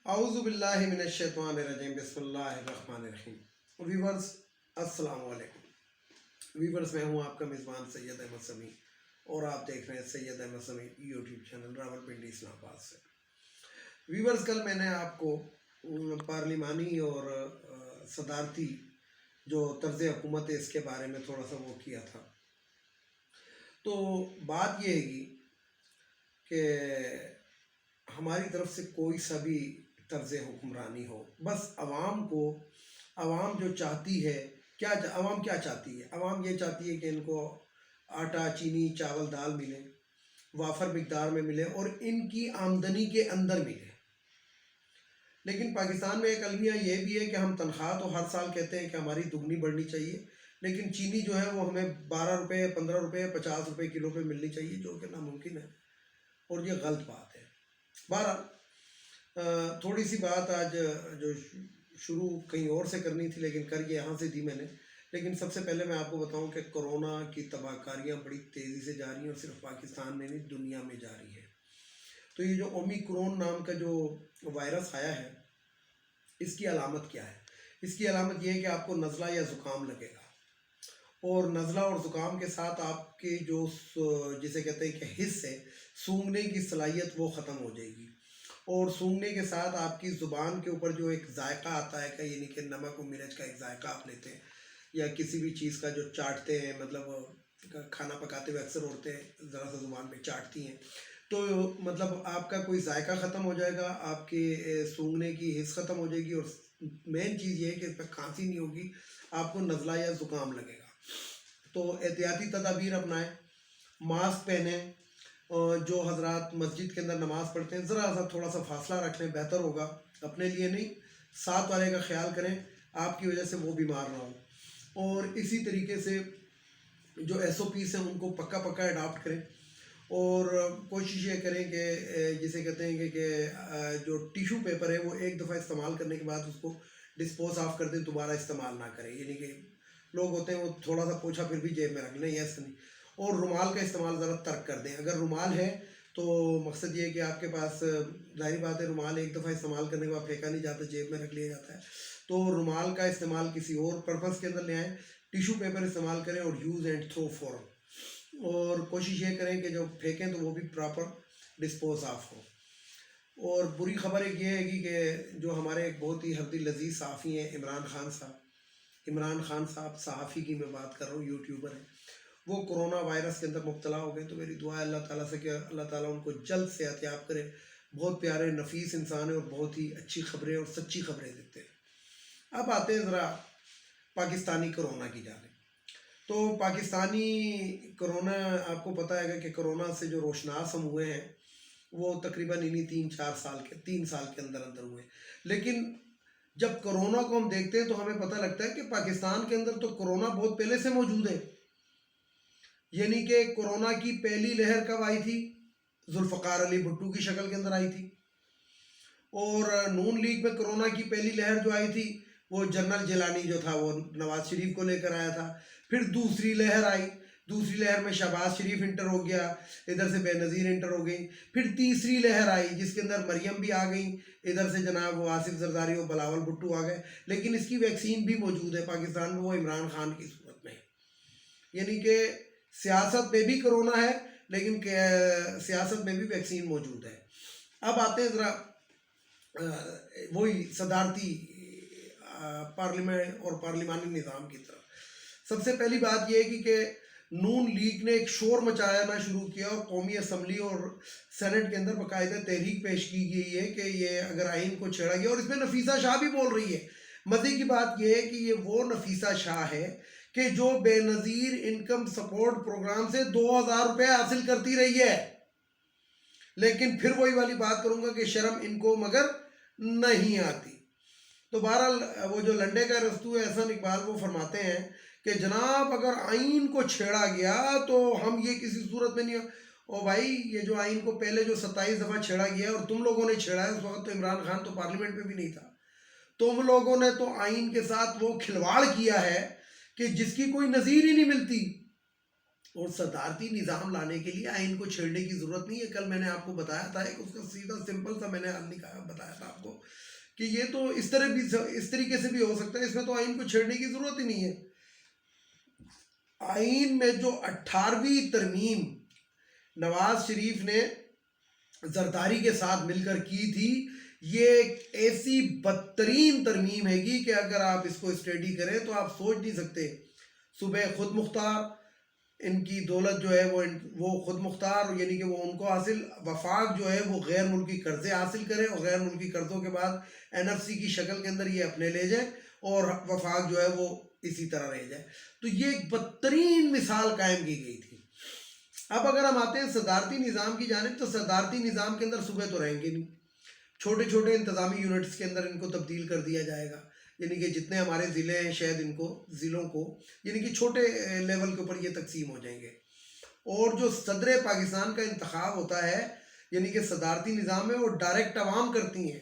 اعوذ باللہ من الشیطان الرجیم بسم اللہ الرحمن الرحیم. ویورز السلام علیکم. ویورز میں ہوں آپ کا میزبان سید احمد سمیع اور آپ دیکھ رہے ہیں سید احمد سمیع یوٹیوب چینل راولپنڈی اسلام آباد سے. ویورز کل میں نے آپ کو پارلیمانی اور صدارتی جو طرز حکومت ہے اس کے بارے میں تھوڑا سا وہ کیا تھا. تو بات یہ ہے کہ ہماری طرف سے کوئی سا بھی طرز حکمرانی ہو، بس عوام جو چاہتی ہے، عوام کیا چاہتی ہے؟ عوام یہ چاہتی ہے کہ ان کو آٹا، چینی، چاول، دال ملے، وافر مقدار میں ملے اور ان کی آمدنی کے اندر ملے. لیکن پاکستان میں ایک المیہ یہ بھی ہے کہ ہم تنخواہ تو ہر سال کہتے ہیں کہ ہماری دگنی بڑھنی چاہیے، لیکن چینی جو ہے وہ ہمیں 12 روپے، 15 روپے، 50 روپے کلو پہ ملنی چاہیے، جو کہ ناممکن ہے اور یہ غلط بات ہے. بہرحال تھوڑی سی بات آج جو شروع کہیں اور سے کرنی تھی لیکن کر کے یہاں سے دی میں نے. لیکن سب سے پہلے میں آپ کو بتاؤں کہ کرونا کی تباہ کاریاں بڑی تیزی سے جا رہی ہیں اور صرف پاکستان میں نہیں دنیا میں جا رہی ہے. تو یہ جو اومیکرون نام کا جو وائرس آیا ہے اس کی علامت کیا ہے؟ اس کی علامت یہ ہے کہ آپ کو نزلہ یا زکام لگے گا، اور نزلہ اور زکام کے ساتھ آپ کے جو جسے کہتے ہیں کہ حس ہے، سونگھنے کی صلاحیت وہ ختم ہو جائے گی، اور سونگھنے کے ساتھ آپ کی زبان کے اوپر جو ایک ذائقہ آتا ہے کہ یعنی کہ نمک و مرچ کا ایک ذائقہ آپ لیتے ہیں یا کسی بھی چیز کا جو چاٹتے ہیں، مطلب کھانا پکاتے ہوئے اکثر عورتیں ذرا سا زبان پہ چاٹتی ہیں، تو مطلب آپ کا کوئی ذائقہ ختم ہو جائے گا، آپ کے سونگھنے کی حس ختم ہو جائے گی، اور مین چیز یہ ہے کہ اس پہ کھانسی نہیں ہوگی، آپ کو نزلہ یا زکام لگے گا. تو احتیاطی تدابیر اپنائیں، ماسک پہنیں، جو حضرات مسجد کے اندر نماز پڑھتے ہیں ذرا سا تھوڑا سا فاصلہ رکھ لیں، بہتر ہوگا. اپنے لیے نہیں، ساتھ والے کا خیال کریں، آپ کی وجہ سے وہ بیمار نہ ہو. اور اسی طریقے سے جو ایس او پیز ہیں ان کو پکا اڈاپٹ کریں، اور کوشش یہ کریں کہ جسے کہتے ہیں کہ جو ٹیشو پیپر ہے وہ ایک دفعہ استعمال کرنے کے بعد اس کو ڈسپوز آف کر دیں، دوبارہ استعمال نہ کریں. یعنی کہ لوگ ہوتے ہیں وہ تھوڑا سا پوچھا پھر بھی جیب میں رکھ لیں، ایسا نہیں. اور رومال کا استعمال ذرا ترک کر دیں. اگر رومال ہے تو مقصد یہ ہے کہ آپ کے پاس، ظاہری بات ہے رومال ایک دفعہ استعمال کرنے کے بعد پھینکا نہیں جاتا، جیب میں رکھ لیا جاتا ہے. تو رومال کا استعمال کسی اور پرپس کے اندر لے آئیں، ٹیشو پیپر استعمال کریں اور یوز اینڈ تھرو فوراً. اور کوشش یہ کریں کہ جو پھینکیں تو وہ بھی پراپر ڈسپوز آف ہو. اور بری خبر ایک یہ ہے کہ جو ہمارے ایک بہت ہی حردی لذیذ صحافی ہیں عمران خان صاحب صحافی کی میں بات کر رہا ہوں، یوٹیوبر ہیں، وہ کرونا وائرس کے اندر مبتلا ہو گئے. تو میری دعا ہے اللہ تعالیٰ سے کہ اللہ تعالیٰ ان کو جلد صحت یاب کرے. بہت پیارے نفیس انسان ہیں اور بہت ہی اچھی خبریں اور سچی خبریں دیتے ہیں. اب آتے ہیں ذرا پاکستانی کرونا کی جانب. تو پاکستانی کرونا آپ کو پتہ ہے کہ کرونا سے جو روشناس ہم ہوئے ہیں وہ تقریباً 3 سال کے اندر ہوئے. لیکن جب کرونا کو ہم دیکھتے ہیں تو ہمیں پتہ لگتا ہے کہ پاکستان کے اندر تو کرونا بہت پہلے سے موجود ہے. یعنی کہ کرونا کی پہلی لہر کب آئی تھی؟ ذوالفقار علی بھٹو کی شکل کے اندر آئی تھی. اور نون لیگ میں کرونا کی پہلی لہر جو آئی تھی وہ جنرل جیلانی جو تھا وہ نواز شریف کو لے کر آیا تھا. پھر دوسری لہر آئی، دوسری لہر میں شہباز شریف انٹر ہو گیا، ادھر سے بے نظیر انٹر ہو گئی. پھر تیسری لہر آئی جس کے اندر مریم بھی آ گئی، ادھر سے جناب وہ آصف زرداری اور بلاول بھٹو آ گئے. لیکن اس کی ویکسین بھی موجود ہے پاکستان میں، وہ عمران خان کی صورت میں. یعنی کہ سیاست میں بھی کرونا ہے لیکن سیاست میں بھی ویکسین موجود ہے. اب آتے ہیں ذرا وہی صدارتی پارلیمنٹ اور پارلیمانی نظام کی طرف. سب سے پہلی بات یہ ہے کہ نون لیگ نے ایک شور مچانا شروع کیا اور قومی اسمبلی اور سینٹ کے اندر باقاعدہ تحریک پیش کی گئی ہے کہ یہ اگر آئین کو چھیڑا گیا، اور اس میں نفیسہ شاہ بھی بول رہی ہے. مزے کی بات یہ ہے کہ یہ وہ نفیسہ شاہ ہے کہ جو بے نظیر انکم سپورٹ پروگرام سے 2000 روپے حاصل کرتی رہی ہے. لیکن پھر وہی والی بات کروں گا کہ شرم ان کو مگر نہیں آتی. تو بہرحال وہ جو لنڈے کا رستو ہے احسن اقبال وہ فرماتے ہیں کہ جناب اگر آئین کو چھیڑا گیا تو ہم یہ کسی صورت میں نہیں. او بھائی یہ جو آئین کو پہلے جو 27 دفعہ چھیڑا گیا اور تم لوگوں نے چھیڑا ہے، اس وقت تو عمران خان تو پارلیمنٹ میں بھی نہیں تھا. تم لوگوں نے تو آئین کے ساتھ وہ کھلواڑ کیا ہے کہ جس کی کوئی نظیر ہی نہیں ملتی. اور صدارتی نظام لانے کے لیے آئین کو چھیڑنے کی ضرورت نہیں ہے. کل میں نے آپ کو بتایا تھا ایک اس کا سیدھا سمپل سا میں نے حل بتایا تھا آپ کو کہ یہ تو اس طریقے سے بھی ہو سکتا ہے, اس میں تو آئین کو چھیڑنے کی ضرورت ہی نہیں ہے. آئین میں جو 18ویں ترمیم نواز شریف نے زرداری کے ساتھ مل کر کی تھی, یہ ایک ایسی بدترین ترمیم ہے گی کہ اگر آپ اس کو اسٹڈی کریں تو آپ سوچ نہیں سکتے. صوبہ خود مختار, ان کی دولت جو ہے وہ خود مختار, یعنی کہ وہ ان کو حاصل, وفاق جو ہے وہ غیر ملکی قرضے حاصل کرے اور غیر ملکی قرضوں کے بعد NFC کی شکل کے اندر یہ اپنے لے جائے اور وفاق جو ہے وہ اسی طرح رہ جائے. تو یہ ایک بدترین مثال قائم کی گئی تھی. اب اگر ہم آتے ہیں صدارتی نظام کی جانب, تو صدارتی نظام کے اندر صوبے تو رہیں گے نہیں, چھوٹے چھوٹے انتظامی یونٹس کے اندر ان کو تبدیل کر دیا جائے گا. یعنی کہ جتنے ہمارے ضلع ہیں شاید ان کو ضلعوں کو یعنی کہ چھوٹے لیول کے اوپر یہ تقسیم ہو جائیں گے. اور جو صدر پاکستان کا انتخاب ہوتا ہے یعنی کہ صدارتی نظام میں, وہ ڈائریکٹ عوام کرتی ہیں.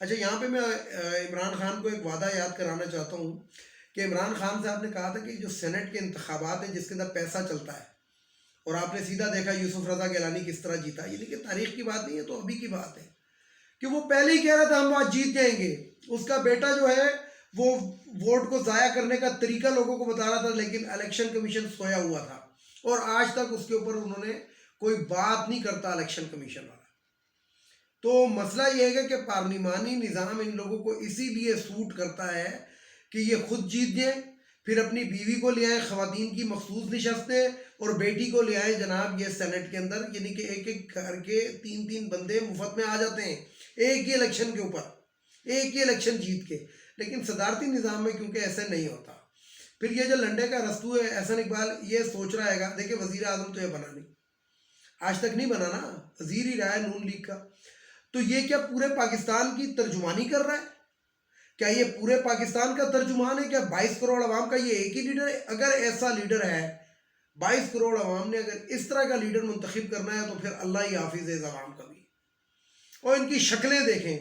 اچھا, یہاں پہ میں عمران خان کو ایک وعدہ یاد کرانا چاہتا ہوں کہ عمران خان صاحب نے کہا تھا کہ جو سینٹ کے انتخابات ہیں جس کے اندر پیسہ چلتا ہے, اور آپ نے سیدھا دیکھا یوسف رضا گیلانی کس طرح جیتا, یعنی کہ تاریخ کی بات نہیں ہے تو ابھی کی بات ہے کہ وہ پہلے ہی کہہ رہا تھا ہم آج جیت جائیں گے. اس کا بیٹا جو ہے وہ ووٹ کو ضائع کرنے کا طریقہ لوگوں کو بتا رہا تھا, لیکن الیکشن کمیشن سویا ہوا تھا اور آج تک اس کے اوپر انہوں نے کوئی بات نہیں کرتا الیکشن کمیشن والا. تو مسئلہ یہ ہے کہ پارلیمانی نظام ان لوگوں کو اسی لیے سوٹ کرتا ہے کہ یہ خود جیت جائیں, پھر اپنی بیوی کو لے آئیں خواتین کی مخصوص نشستیں, اور بیٹی کو لے آئیں جناب یہ سینٹ کے اندر, یعنی کہ ایک ایک گھر کے 3 بندے مفت میں آ جاتے ہیں ایک ہی الیکشن کے اوپر, ایک ہی الیکشن جیت کے. لیکن صدارتی نظام میں کیونکہ ایسا نہیں ہوتا. پھر یہ جو لنڈے کا رستو ہے احسن اقبال, یہ سوچ رہا ہے گا, دیکھیں وزیر اعظم تو یہ بنا نہیں, آج تک نہیں بنا نا, وزیر ہی رہا ہے نون لیگ کا. تو یہ کیا پورے پاکستان کی ترجمانی کر رہا ہے؟ کیا یہ پورے پاکستان کا ترجمان ہے؟ کیا 22 کروڑ عوام کا یہ ایک ہی لیڈر ہے؟ اگر ایسا لیڈر ہے, 22 کروڑ عوام نے اگر اس طرح کا لیڈر منتخب کرنا ہے تو پھر اللہ ہی حافظ ہے عوام کا بھی. اور ان کی شکلیں دیکھیں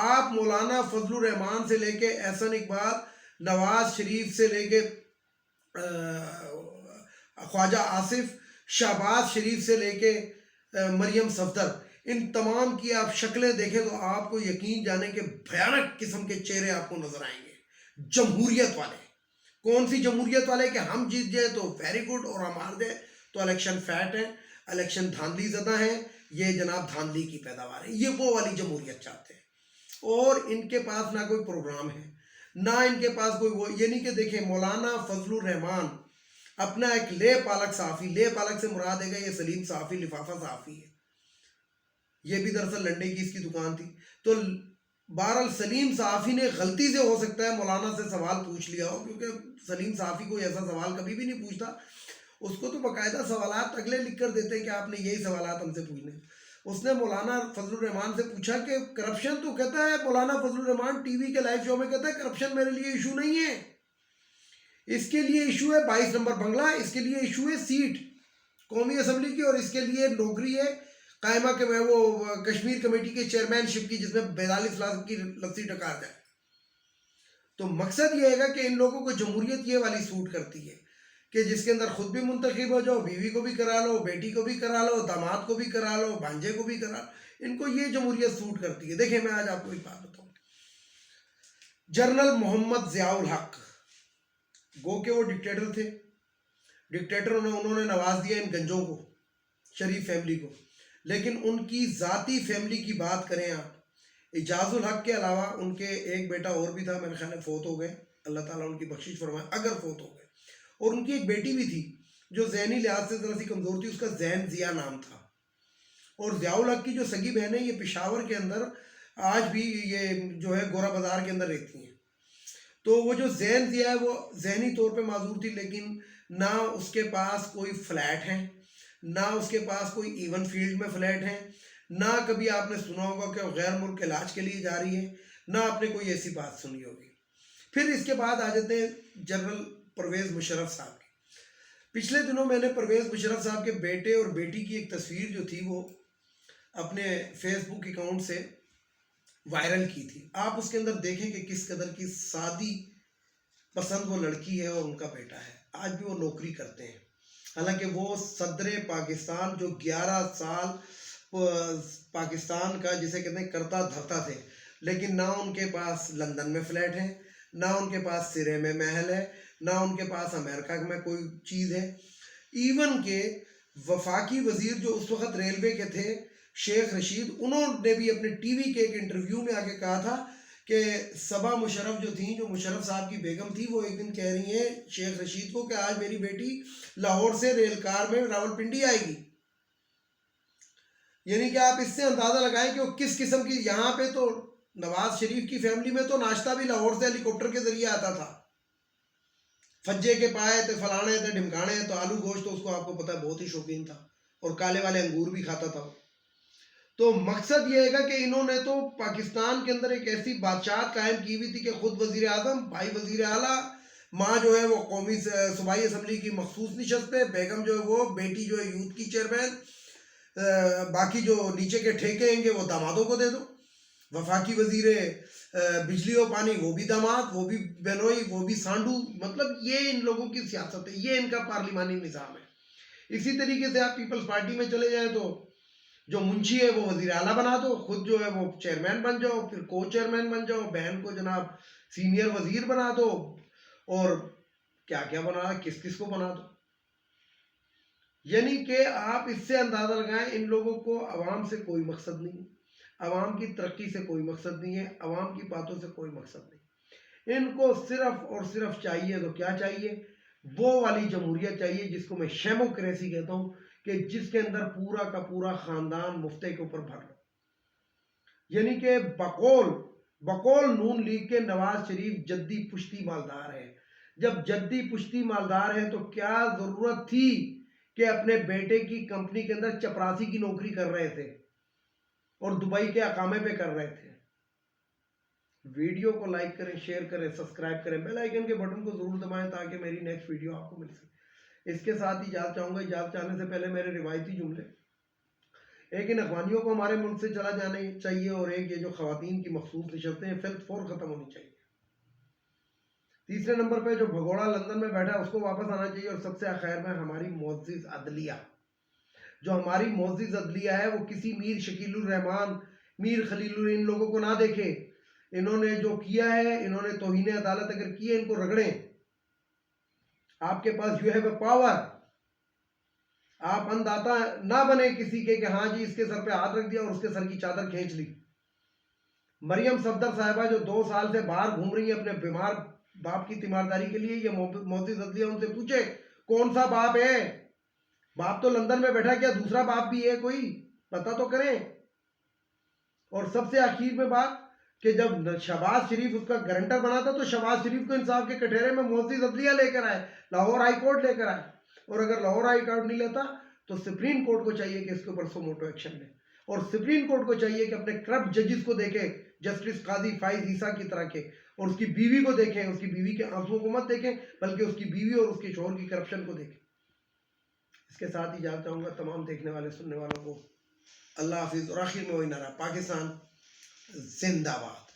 آپ, مولانا فضل الرحمان سے لے کے احسن اقبال, نواز شریف سے لے کے خواجہ آصف, شہباز شریف سے لے کے مریم صفدر, ان تمام کی آپ شکلیں دیکھیں تو آپ کو یقین جانے کہ بھیانک قسم کے چہرے آپ کو نظر آئیں گے. جمہوریت والے, کون سی جمہوریت والے کہ ہم جیت جائیں تو ویری گڈ اور ہم ہار جائیں تو الیکشن فیٹ ہے, الیکشن دھاندلی زدہ ہے, یہ جناب دھاندلی کی پیداوار ہے. یہ وہ والی جمہوریت چاہتے ہیں, اور ان کے پاس نہ کوئی پروگرام ہے نہ ان کے پاس کوئی وہ, یعنی کہ دیکھیں مولانا فضل الرحمان اپنا ایک لے پالک صحافی, لے پالک سے مراد ہے گا یہ سلیم صحافی, لفافہ صحافی ہے, یہ بھی دراصل لنڈے کی اس کی دکان تھی. تو بہرحال سلیم صحافی نے غلطی سے ہو سکتا ہے مولانا سے سوال پوچھ لیا ہو, کیونکہ سلیم صحافی کو ایسا سوال کبھی بھی نہیں پوچھتا, اس کو تو باقاعدہ سوالات اگلے لکھ کر دیتے ہیں کہ آپ نے یہی سوالات ہم سے پوچھنے. اس نے مولانا فضل الرحمان سے پوچھا کہ کرپشن, تو کہتا ہے مولانا فضل الرحمان ٹی وی کے لائیو شو میں کہتا ہے کرپشن میرے لیے ایشو نہیں ہے, اس کے لیے ایشو ہے 22 نمبر بنگلہ, اس کے لیے ایشو ہے سیٹ قومی اسمبلی کی, اور اس کے لیے نوکری ہے قائمہ کہ میں وہ کشمیر کمیٹی کے چیئرمین شپ کی جس میں 42 لاکھ کی لفظی ٹکار جائے. تو مقصد یہ ہے کہ ان لوگوں کو جمہوریت یہ والی سوٹ کرتی ہے کہ جس کے اندر خود بھی منتخب ہو جاؤ, بیوی کو بھی کرا لو, بیٹی کو بھی کرا لو, داماد کو بھی کرا لو, بھانجے کو بھی کرا لو, ان کو یہ جمہوریت سوٹ کرتی ہے. دیکھیں میں آج آپ کو ایک بات بتاؤں, جنرل محمد ضیاء الحق گو کہ وہ ڈکٹیٹر تھے, ڈکٹیٹر انہوں نے نواز دیا ان گنجوں کو, شریف فیملی کو, لیکن ان کی ذاتی فیملی کی بات کریں آپ, اعجاز الحق کے علاوہ ان کے ایک بیٹا اور بھی تھا, میرے خیال میں فوت ہو گئے, اللہ تعالیٰ ان کی بخشش فرمائے اگر فوت ہو گئے, اور ان کی ایک بیٹی بھی تھی جو ذہنی لحاظ سے ذرا سی کمزور تھی, اس کا ذہن ضیاء نام تھا. اور ضیاء الحق کی جو سگی بہن ہے یہ پشاور کے اندر آج بھی یہ جو ہے گورا بازار کے اندر رہتی ہیں. تو وہ جو ذہن ضیاء ہے وہ ذہنی طور پہ معذور تھی, لیکن نہ اس کے پاس کوئی فلیٹ ہیں, نہ اس کے پاس کوئی ایون فیلڈ میں فلیٹ ہیں, نہ کبھی آپ نے سنا ہوگا کہ وہ غیر ملک علاج کے لیے جا رہی ہے, نہ آپ نے کوئی ایسی بات سنی ہوگی. پھر اس کے بعد آ جاتے ہیں جنرل پرویز مشرف صاحب کی. پچھلے دنوں میں نے پرویز مشرف صاحب کے بیٹے اور بیٹی کی ایک تصویر جو تھی وہ اپنے فیس بک اکاؤنٹ سے وائرل کی تھی. آپ اس کے اندر دیکھیں کہ کس قدر کی سادی پسند وہ لڑکی ہے اور ان کا بیٹا ہے, آج بھی وہ نوکری کرتے ہیں. حالانکہ وہ صدر پاکستان جو 11 سال پاکستان کا جسے کہتے ہیں کرتا دھرتا تھے، لیکن نہ ان کے پاس لندن میں فلیٹ ہے، نہ ان کے پاس سرے میں محل ہے، نہ ان کے پاس امریکہ میں کوئی چیز ہے. ایون کہ وفاقی وزیر جو اس وقت ریلوے کے تھے شیخ رشید، انہوں نے بھی اپنے ٹی وی کے ایک انٹرویو میں آ کے کہا تھا کہ صبا مشرف جو تھیں، جو مشرف صاحب کی بیگم تھی، وہ ایک دن کہہ رہی ہیں شیخ رشید کو کہ آج میری بیٹی لاہور سے ریل کار میں راولپنڈی آئے گی. یعنی کہ آپ اس سے اندازہ لگائیں کہ وہ کس قسم کی. یہاں پہ تو نواز شریف کی فیملی میں تو ناشتہ بھی لاہور سے ہیلی کاپٹر کے ذریعے آتا تھا. فجے کے پائے تھے، فلانے تھے، ڈھمکانے تو آلو گوشت تو اس کو آپ کو پتہ بہت ہی شوقین تھا، اور کالے والے انگور بھی کھاتا تھا. تو مقصد یہ ہے کہ انہوں نے تو پاکستان کے اندر ایک ایسی بادشاہت قائم کی ہوئی تھی کہ خود وزیر اعظم، بھائی وزیر اعلیٰ، ماں جو ہے وہ قومی صوبائی اسمبلی کی مخصوص نشست پہ، بیگم جو ہے وہ، بیٹی جو ہے یوتھ کی چیئرمین، باقی جو نیچے کے ٹھیکے ہیں گے وہ دامادوں کو دے دو. وفاقی وزیر بجلی و پانی وہ بھی داماد، وہ بھی بینوئی، وہ بھی سانڈو. مطلب یہ ان لوگوں کی سیاست ہے، یہ ان کا پارلیمانی نظام ہے. اسی طریقے سے آپ پیپلز پارٹی میں چلے جائیں تو جو منشی ہے وہ وزیر اعلیٰ بنا دو، خود جو ہے وہ چیئرمین بن جاؤ، پھر کو چیئرمین بن جاؤ، بہن کو جناب سینئر وزیر بنا دو، اور کیا کیا بنا، کس کس کو بنا دو. یعنی کہ آپ اس سے اندازہ لگائیں ان لوگوں کو عوام سے کوئی مقصد نہیں، عوام کی ترقی سے کوئی مقصد نہیں ہے، عوام کی باتوں سے کوئی مقصد نہیں. ان کو صرف اور صرف چاہیے تو کیا چاہیے؟ وہ والی جمہوریت چاہیے جس کو میں شیموکریسی کہتا ہوں، کہ جس کے اندر پورا کا پورا خاندان مفتے کے اوپر بھر لو. یعنی کہ بقول نون لیگ کے نواز شریف جدی پشتی مالدار ہے. جب جدی پشتی مالدار ہے تو کیا ضرورت تھی کہ اپنے بیٹے کی کمپنی کے اندر چپراسی کی نوکری کر رہے تھے اور دبئی کے اقامے پہ کر رہے تھے. ویڈیو کو لائک کریں، شیئر کریں، سبسکرائب کریں، بیل آئیکن کے بٹن کو ضرور دبائیں تاکہ میری نیکسٹ ویڈیو آپ کو مل سکے. اس کے ساتھ ہی اجازت چاہوں گا. اجازت چاہنے سے پہلے میرے روایتی جملے، ایک ان اخوانیوں کو ہمارے ملک سے چلا جانا چاہیے، اور ایک یہ جو خواتین کی مخصوص نشستیں ہیں فور ختم ہونی چاہیے. تیسرے نمبر پہ جو بھگوڑا لندن میں بیٹھا ہے اس کو واپس آنا چاہیے. اور سب سے آخر میں ہماری معزز عدلیہ، جو ہماری معزز عدلیہ ہے وہ کسی میر شکیل الرحمان، میر خلیل ان لوگوں کو نہ دیکھے. انہوں نے جو کیا ہے، انہوں نے توہین عدالت اگر کی ہے، ان کو رگڑیں. آپ کے پاس یو ہیو اے پاور. آپ انداتا نہ بنے کسی کے کہ ہاں جی اس کے سر پہ ہاتھ رکھ دیا اور اس کے سر کی چادر کھینچ لی. مریم صفدر صاحبہ جو 2 سال سے باہر گھوم رہی ہیں اپنے بیمار باپ کی تیمارداری کے لیے، یہ معزز عدلیہ ان سے پوچھے کون سا باپ ہے؟ باپ تو لندن میں بیٹھا، کیا دوسرا باپ بھی ہے کوئی؟ پتہ تو کریں. اور سب سے آخر میں بات کہ جب شہباز شریف اس کا گارنٹر بنا تھا تو شہباز شریف کو انصاف کے کٹہرے میں معزز عدلیہ لے کر آئے، لاہور ہائی کورٹ لے کر آئے. اور اگر لاہور ہائی کورٹ نہیں لیتا تو سپریم کورٹ کو چاہیے کہ اس کے اوپر سو موٹو ایکشن لے. اور سپریم کورٹ کو چاہیے کہ اپنے کرپٹ ججز کو دیکھے، جسٹس قاضی فائز عیسیٰ کی طرح کے، اور اس کی بیوی کو دیکھیں. اس کی بیوی کے آنسوؤں کو مت دیکھیں، بلکہ اس کی بیوی اور اس کے شوہر کی کرپشن کو دیکھیں. اس کے ساتھ ہی اجازت چاہوں گا تمام دیکھنے والے سننے والوں کو. اللہ حافظ. اور آخر میں وہی نعرہ، پاکستان زندہ باد.